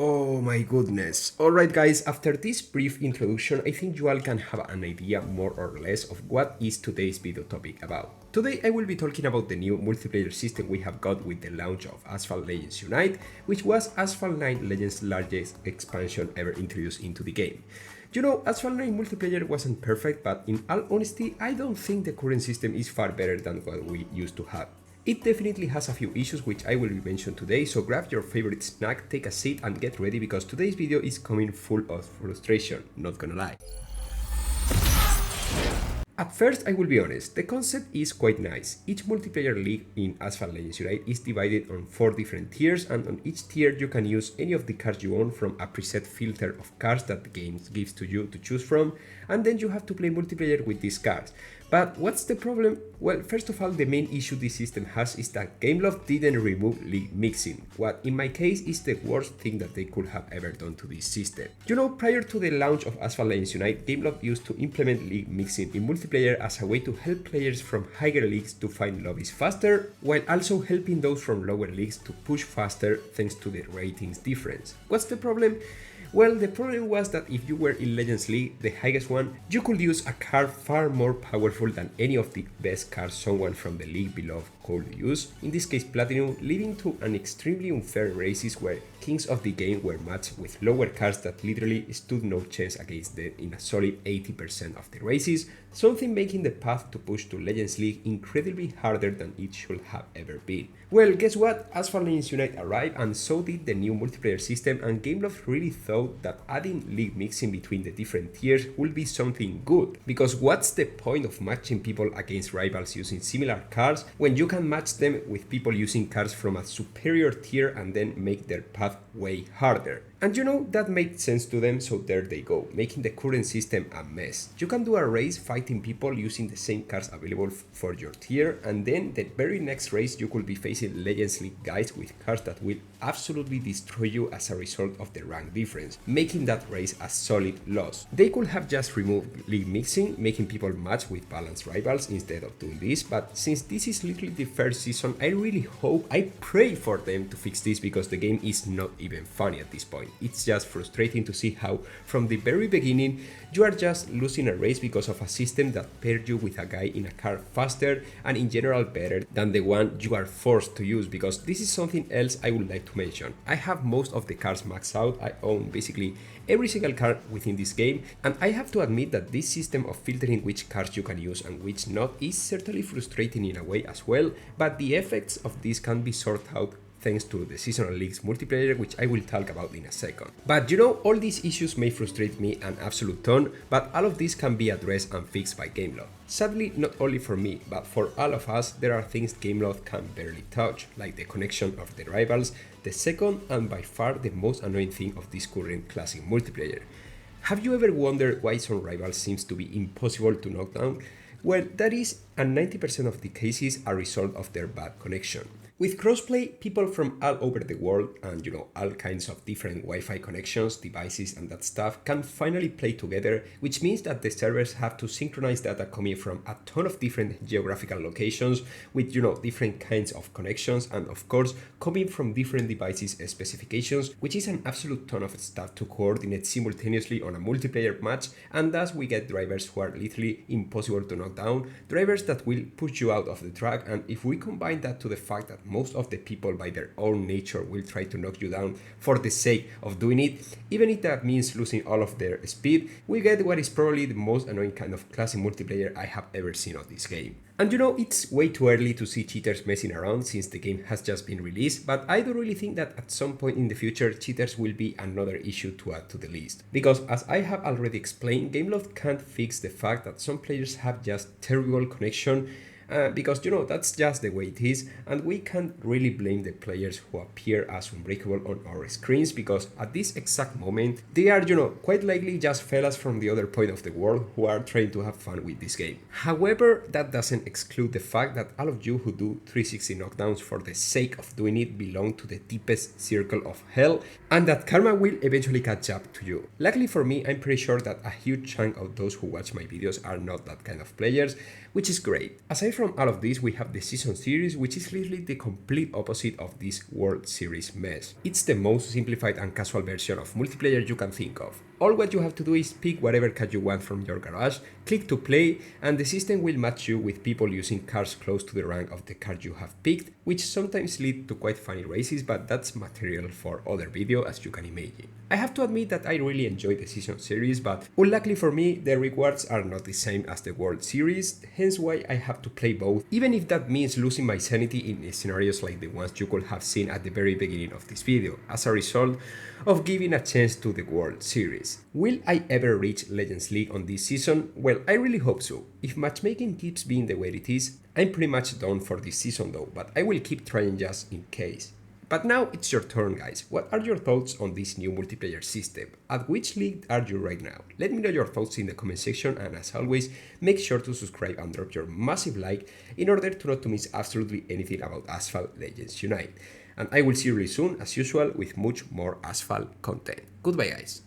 Oh my goodness. Alright guys, after this brief introduction, I think you all can have an idea more or less of what is today's video topic about. Today I will be talking about the new multiplayer system we have got with the launch of Asphalt Legends Unite, which was Asphalt 9 Legends' largest expansion ever introduced into the game. You know, Asphalt 9 multiplayer wasn't perfect, but in all honesty, I don't think the current system is far better than what we used to have. It definitely has a few issues which I will be mentioning today, so grab your favorite snack, take a seat and get ready because today's video is coming full of frustration, not gonna lie. At first, I will be honest, the concept is quite nice. Each multiplayer league in Asphalt Legends Unite is divided on 4 different tiers, and on each tier you can use any of the cards you want from a preset filter of cards that the game gives to you to choose from, and then you have to play multiplayer with these cards. But what's the problem? Well, first of all, the main issue this system has is that Gameloft didn't remove league mixing, what in my case is the worst thing that they could have ever done to this system. You know, prior to the launch of Asphalt Legends Unite, Gameloft used to implement league mixing in multiplayer as a way to help players from higher leagues to find lobbies faster, while also helping those from lower leagues to push faster thanks to the ratings difference. What's the problem? Well, the problem was that if you were in Legends League, the highest one, you could use a card far more powerful than any of the best cards someone from the league below could use, in this case Platinum, leading to an extremely unfair races where kings of the game were matched with lower cards that literally stood no chance against them in a solid 80% of the races, something making the path to push to Legends League incredibly harder than it should have ever been. Well, guess what? Asphalt Legends Unite arrived and so did the new multiplayer system, and Gameloft really thought that adding league mixing between the different tiers would be something good, because what's the point of matching people against rivals using similar cards when you can match them with people using cards from a superior tier and then make their path way harder? And you know, that made sense to them, so there they go, making the current system a mess. You can do a race fighting people using the same cards available for your tier, and then the very next race you could be facing Legends League guys with cards that will absolutely destroy you as a result of the rank difference, making that race a solid loss. They could have just removed league mixing, making people match with balanced rivals instead of doing this, but since this is literally the first season, I really hope, I pray for them to fix this, because the game is not even funny at this point. It's just frustrating to see how, from the very beginning, you are just losing a race because of a system that paired you with a guy in a car faster and in general better than the one you are forced to use, because this is something else I would like to mention. I have most of the cards maxed out, I own basically every single card within this game, and I have to admit that this system of filtering which cards you can use and which not is certainly frustrating in a way as well, but the effects of this can be sorted out thanks to the Seasonal Leagues multiplayer, which I will talk about in a second. But you know, all these issues may frustrate me an absolute ton, but all of this can be addressed and fixed by Gameloft. Sadly, not only for me, but for all of us, there are things Gameloft can barely touch, like the connection of the rivals, the second and by far the most annoying thing of this current classic multiplayer. Have you ever wondered why some rivals seems to be impossible to knock down? Well, that is, and 90% of the cases, a result of their bad connection. With crossplay, people from all over the world and all kinds of different Wi-Fi connections, devices and that stuff can finally play together, which means that the servers have to synchronize data coming from a ton of different geographical locations with different kinds of connections and of course coming from different devices specifications, which is an absolute ton of stuff to coordinate simultaneously on a multiplayer match, and thus we get drivers who are literally impossible to knock down, drivers that will push you out of the track, and if we combine that to the fact that most of the people by their own nature will try to knock you down for the sake of doing it, even if that means losing all of their speed, we get what is probably the most annoying kind of classic multiplayer I have ever seen of this game. And it's way too early to see cheaters messing around since the game has just been released, but I do really think that at some point in the future cheaters will be another issue to add to the list. Because as I have already explained, Gameloft can't fix the fact that some players have just terrible connection, because that's just the way it is, and we can't really blame the players who appear as unbreakable on our screens, because at this exact moment they are quite likely just fellas from the other point of the world who are trying to have fun with this game. However, that doesn't exclude the fact that all of you who do 360 knockdowns for the sake of doing it belong to the deepest circle of hell, and that karma will eventually catch up to you. Luckily for me, I'm pretty sure that a huge chunk of those who watch my videos are not that kind of players, which is great. Aside from all of this, we have the Season Series, which is literally the complete opposite of this World Series mess. It's the most simplified and casual version of multiplayer you can think of. All what you have to do is pick whatever car you want from your garage, click to play, and the system will match you with people using cars close to the rank of the car you have picked, which sometimes lead to quite funny races, but that's material for other video, as you can imagine. I have to admit that I really enjoy the Season Series, but unluckily for me, the rewards are not the same as the World Series, hence why I have to play both, even if that means losing my sanity in scenarios like the ones you could have seen at the very beginning of this video, as a result of giving a chance to the World Series. Will I ever reach Legends League on this season? Well, I really hope so. If matchmaking keeps being the way it is, I'm pretty much done for this season though, but I will keep trying just in case. But now it's your turn, guys. What are your thoughts on this new multiplayer system? At which league are you right now? Let me know your thoughts in the comment section, and as always, make sure to subscribe and drop your massive like in order to not to miss absolutely anything about Asphalt Legends Unite. And I will see you really soon, as usual, with much more Asphalt content. Goodbye, guys.